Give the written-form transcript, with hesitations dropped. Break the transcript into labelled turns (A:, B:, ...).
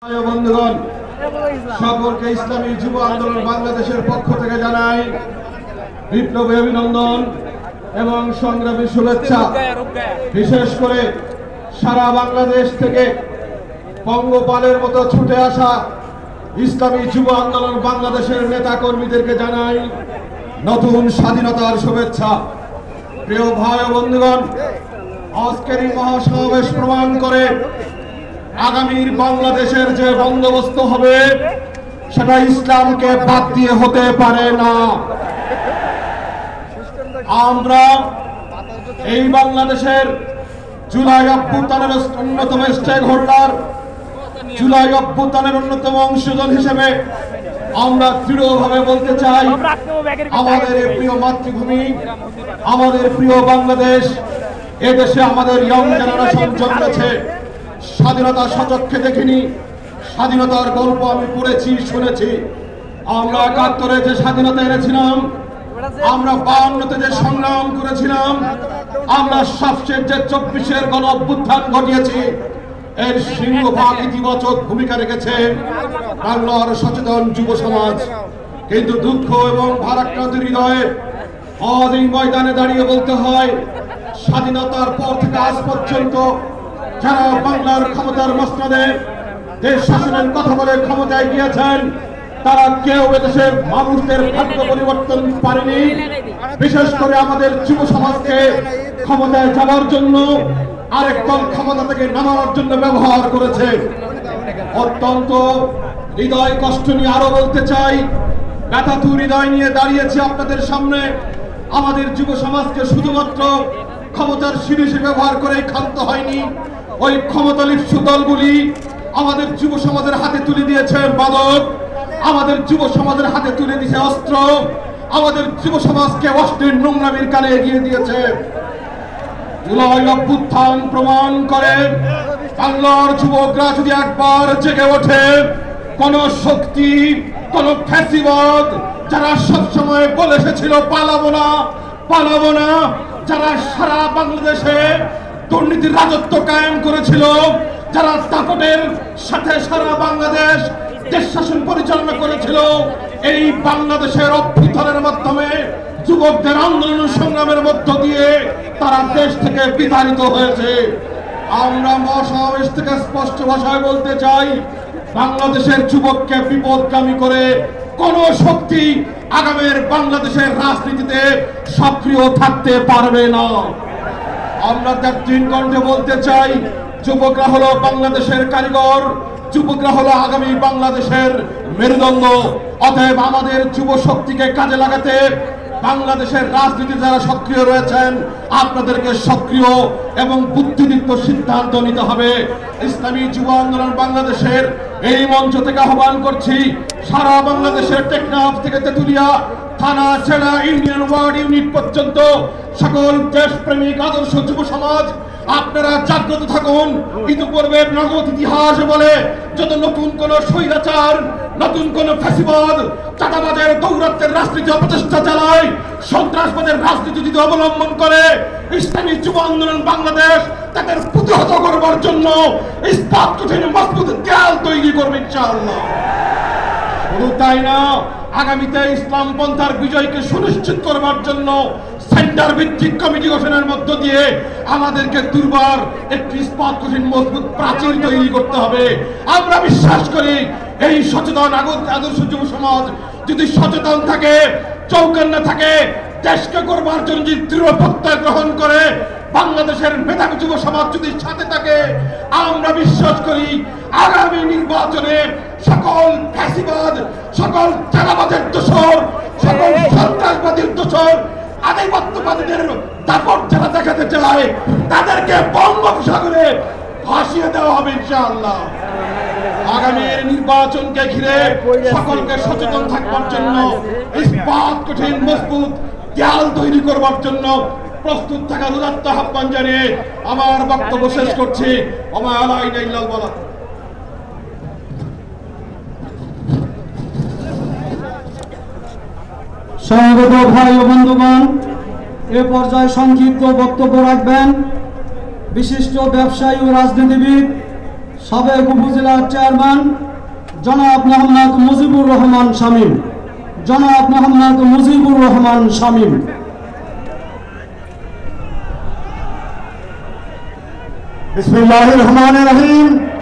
A: বন্ধুগণ, সকলকে ইসলামী যুব আন্দোলন বাংলাদেশের পক্ষ থেকে জানাই বিপ্লবী অভিনন্দন এবং সংগ্রামী শুভেচ্ছা। বিশেষ করে সারা বাংলাদেশ থেকে পঙ্গপালের মতো ছুটে আসা ইসলামী যুব আন্দোলন বাংলাদেশের নেতা কর্মীদেরকে জানাই নতুন স্বাধীনতার শুভেচ্ছা। প্রিয় ভাই ও বন্ধুগণ, আজকের এই মহাসমাবেশ প্রমাণ করে আগামীর বাংলাদেশের যে বন্দোবস্ত হবে সেটা ইসলামকে বাদ দিয়ে হতে পারে না। আমরা এই বাংলাদেশের জুলাই অভ্যুত্থানের অন্যতম স্টেক হোল্ডার, জুলাই অভ্যুত্থানের অন্যতম অংশীদার হিসেবে আমরা দৃঢ়ভাবে বলতে চাই, আমাদের প্রিয় মাতৃভূমি, আমাদের প্রিয় বাংলাদেশ, এদেশে আমাদের ইয়ং জেনারেশন জন্মেছে। স্বাধীনতা সচক্ষে দেখিনি, স্বাধীনতার গল্প আমি পড়েছি, শুনেছি। আমরা ৭১-এ যে স্বাধীনতা এনেছিলাম, আমরা ৫২-তে যে সংগ্রাম করেছিলাম, আমরা সবচেয়ে যে ২৪-এর গণ অভ্যুত্থান ঘটিয়েছি, এর সিংহভাগ ইতিবাচক ভূমিকা রেখেছে বাংলার সচেতন যুব সমাজ। কিন্তু দুঃখ এবং ভারাক্রান্ত হৃদয়ে আজ এই ময়দানে দাঁড়িয়ে বলতে হয়, স্বাধীনতার পর থেকে আজ পর্যন্ত যারা বাংলার ক্ষমতার মসনদে দেশ শাসনের কথা বলে ক্ষমতায় গিয়েছেন, তারা কেউ এদেশের মানুষদের ভাগ্য পরিবর্তন পারেনি। বিশেষ করে আমাদের যুব সমাজকে ক্ষমতায় যাওয়ার জন্য আরেক দল ক্ষমতা থেকে নামানোর জন্য ব্যবহার করেছে। অত্যন্ত হৃদয় কষ্ট নিয়ে আরো বলতে চাই, ব্যথাতু হৃদয় নিয়ে দাঁড়িয়েছে আপনাদের সামনে। আমাদের যুব সমাজকে শুধুমাত্র ক্ষমতার সিঁড়ি হিসেবে ব্যবহার করে ক্ষান্ত হয়নি। ওই ক্ষমতালিপ্সু দলগুলি আমাদের যুব সমাজের হাতে তুলে দিয়েছে মাদক, আমাদের যুব সমাজের হাতে তুলে দিয়েছে অস্ত্র, আমাদের যুব সমাজকে অশ্লীল নোংরামির কানে এগিয়ে দিয়েছে। জুলাই অভ্যুত্থান প্রমাণ করে বাংলার যুবকরা যদি একবার জেগে ওঠে, কোন শক্তি, কোন ফ্যাসিবাদ যারা সবসময় বলে এসেছিল পালাবো না পালাবো না, যারা সারা বাংলাদেশে দুর্নীতির রাজত্ব কায়েম করেছিল, যারা দাপটের সাথে সারা বাংলাদেশ দেশ শাসন পরিচালনা করেছিল, এই বাংলাদেশের অভ্যুত্থানের মাধ্যমে যুবকদের আন্দোলন সংগ্রামের মধ্য দিয়ে তারা দেশ থেকে বিতাড়িত হয়েছে। আমরা মহাসমাবেশ থেকে স্পষ্ট ভাষায় বলতে চাই, বাংলাদেশের যুবককে বিপদগামী করে কোন শক্তি আগামীর বাংলাদেশের রাজনীতিতে সক্রিয় থাকতে পারবে না। আমরা তার তিন কণ্ঠে বলতে চাই, যুবকরা হলো বাংলাদেশের কারিগর, যুবকরা হলো আগামী বাংলাদেশের মেরুদণ্ড। অতএব আমাদের যুব শক্তিকে কাজে লাগাতে বাংলাদেশের রাজনীতিতে যারা সক্রিয় রয়েছেন, আপনাদেরকে সক্রিয় এবং বুদ্ধিদীপ্ত সিদ্ধান্ত নিতে হবে। ইসলামী যুব আন্দোলন বাংলাদেশের এই মঞ্চ থেকে আহ্বান করছি, সারা বাংলাদেশের টেকনাফ থেকে তেতুলিয়া থানা, জেলা, ইউনিয়ন, ওয়ার্ড ইউনিট পর্যন্ত সকল দেশপ্রেমিক আদর্শ যুব সমাজ আপনারা জাগ্রত থাকুন। ইতিপূর্বে নগদ ইতিহাস বলে যত নতুন কোন স্বৈরাচার, নতুন কোন ফ্যাসিবাদ, চাঁদাবাজের দৌরাত্মের রাজনীতি অপচেষ্টা চালায়, সন্ত্রাসবাদের রাজনীতি যদি অবলম্বন করে, ইসলামী যুব আন্দোলন বাংলাদেশ তাদের প্রতিহত করবার জন্য ইস্পাত কঠিন মজবুত দেয়াল তৈরি করবে ইনশাআল্লাহ। শুধু তাই না, আগামীতে ইসলাম পন্থার বিজয়কে সুনিশ্চিত করবার জন্য সেন্টার ভিত্তিক কমিটি গঠনের মধ্য দিয়ে আমাদেরকে দুর্বার একটি ইস্পাত কঠিন মজবুত প্রাচীর তৈরি করতে হবে। আমরা বিশ্বাস করি, এই সচেতন আদর্শ যুব সমাজ যদি সচেতন থাকে, চৌকান্না না থাকে, দেশকে করবার জন্য যদি দৃঢ় প্রত্যয় গ্রহণ করে, বাংলাদেশের মেধাবী যুব সমাজ যদি সাথে থাকে, আমরা বিশ্বাস করি আগামী নির্বাচনে সকল ফ্যাসিবাদ, সকল চাঁদাবাজের দোষর, সকল সন্ত্রাসবাদীর দোষর, আধিপত্যবাদীদের দাপট যারা দেখাতে চায়, তাদেরকে বঙ্গোপসাগরে ভাসিয়ে দেওয়া হবে ইনশাআল্লাহ। আগামীর নির্বাচনকে ঘিরে সকলকে সচেতন থাকবার জন্য, ইস্পাত কঠিন মজবুত দেয়াল তৈরি করবার জন্য প্রস্তুত থাকার উদাত্ত আহ্বান জানিয়ে আমার বক্তব্য শেষ করছি। ওমা আলাইনা ইল্লাল বালাগ।
B: স্বাগত ভাই ও বন্ধুগণ, এ পর্যায়ে সংক্ষিপ্ত বক্তব্য রাখবেন বিশিষ্ট ব্যবসায়ী ও রাজনীতিবিদ সাবেক উপজেলার চেয়ারম্যান জনাব মোহাম্মদ মুজিবুর রহমান শামীম। জনাব মোহাম্মদ মুজিবুর রহমান শামীম।
A: বিসমিল্লাহির রহমানির রহিম।